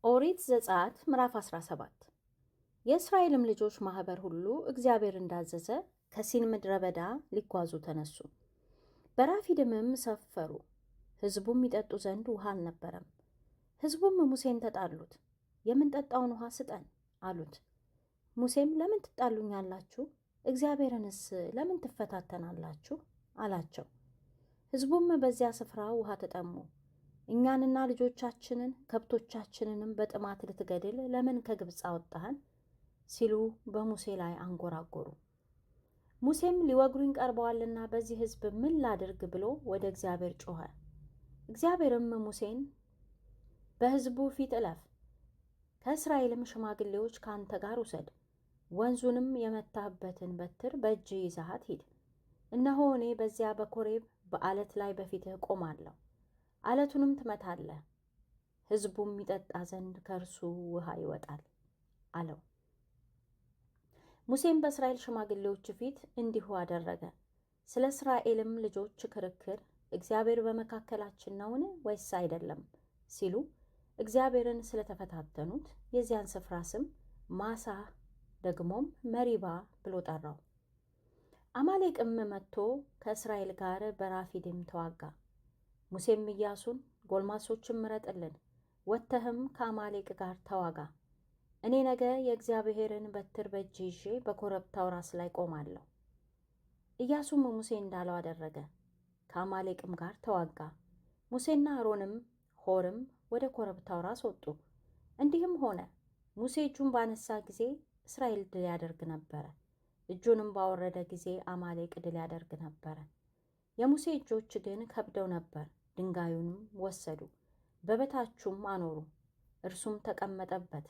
ኦሪት ዘጸአት ምዕራፍ 17 የእስራኤልም ልጆች ማህበር ሁሉ እግዚአብሔር እንዳዘዘ ከሲን ምድረ በዳ ሊጓዙ ተነሱ። በራፊድምም ሰፈሩ። ሕዝቡም ይጠጡ ዘንድ ውሃ አልነበረም። ሕዝቡም ሙሴን ተጣሉት፣ የምንጠጣውን ውሃ ስጠን አሉት። ሙሴም ለምን ትጣሉኛላችሁ? እግዚአብሔርንስ ለምን ትፈታተናላችሁ? አላቸው። ሕዝቡም በዚያ ስፍራ ውሃ ተጠሙ። እኛንና ልጆቻችንን ከብቶቻችንንም በጥማት ልትገድል ለምን ከግብፅ አወጣህን? ሲሉ በሙሴ ላይ አንጎራጎሩ። ሙሴም ሊወግሩኝ ቀርበዋልና በዚህ ሕዝብ ምን ላድርግ ብሎ ወደ እግዚአብሔር ጮኸ። እግዚአብሔርም ሙሴን በሕዝቡ ፊት እለፍ፣ ከእስራኤልም ሽማግሌዎች ከአንተ ጋር ውሰድ፣ ወንዙንም የመታህበትን በትር በእጅ ይዘሃት ሂድ። እነሆ እኔ በዚያ በኮሬብ በዓለት ላይ በፊትህ ቆማለሁ፣ ዓለቱንም ትመታለህ፣ ሕዝቡም ይጠጣ ዘንድ ከእርሱ ውሃ ይወጣል አለው። ሙሴም በእስራኤል ሽማግሌዎች ፊት እንዲሁ አደረገ። ስለ እስራኤልም ልጆች ክርክር እግዚአብሔር በመካከላችን ነውን ወይስ አይደለም ሲሉ እግዚአብሔርን ስለተፈታተኑት የዚያን ስፍራ ስም ማሳ ደግሞም መሪባ ብሎ ጠራው። አማሌቅም መጥቶ ከእስራኤል ጋር በራፊድም ተዋጋ። ሙሴም ኢያሱን ጎልማሶችን ምረጥልን፣ ወጥተህም ከአማሌቅ ጋር ተዋጋ፣ እኔ ነገ የእግዚአብሔርን በትር በእጅ ይዤ በኮረብታው ራስ ላይ ቆማለሁ። ኢያሱም ሙሴ እንዳለው አደረገ፣ ከአማሌቅም ጋር ተዋጋ። ሙሴና አሮንም ሆርም ወደ ኮረብታው ራስ ወጡ። እንዲህም ሆነ፣ ሙሴ እጁን ባነሳ ጊዜ እስራኤል ድል ያደርግ ነበረ፣ እጁንም ባወረደ ጊዜ አማሌቅ ድል ያደርግ ነበረ። የሙሴ እጆች ግን ከብደው ነበር። ድንጋዩንም ወሰዱ፣ በበታቹም አኖሩ፣ እርሱም ተቀመጠበት።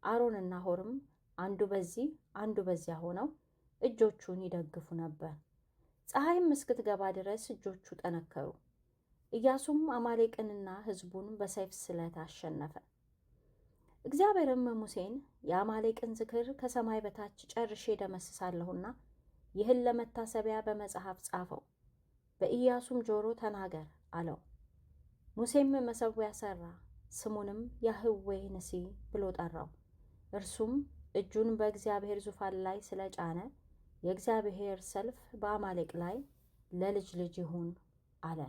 አሮንና ሆርም አንዱ በዚህ አንዱ በዚያ ሆነው እጆቹን ይደግፉ ነበር። ፀሐይም እስክትገባ ድረስ እጆቹ ጠነከሩ። ኢያሱም አማሌቅንና ሕዝቡን በሰይፍ ስለት አሸነፈ። እግዚአብሔርም ሙሴን የአማሌቅን ዝክር ከሰማይ በታች ጨርሼ ደመስሳለሁና ይህን ለመታሰቢያ በመጽሐፍ ጻፈው፣ በኢያሱም ጆሮ ተናገር አለው። ሙሴም መሠዊያ ሠራ፣ ስሙንም ያህዌ ንሲ ብሎ ጠራው። እርሱም እጁን በእግዚአብሔር ዙፋን ላይ ስለጫነ የእግዚአብሔር ሰልፍ በአማሌቅ ላይ ለልጅ ልጅ ይሁን አለ።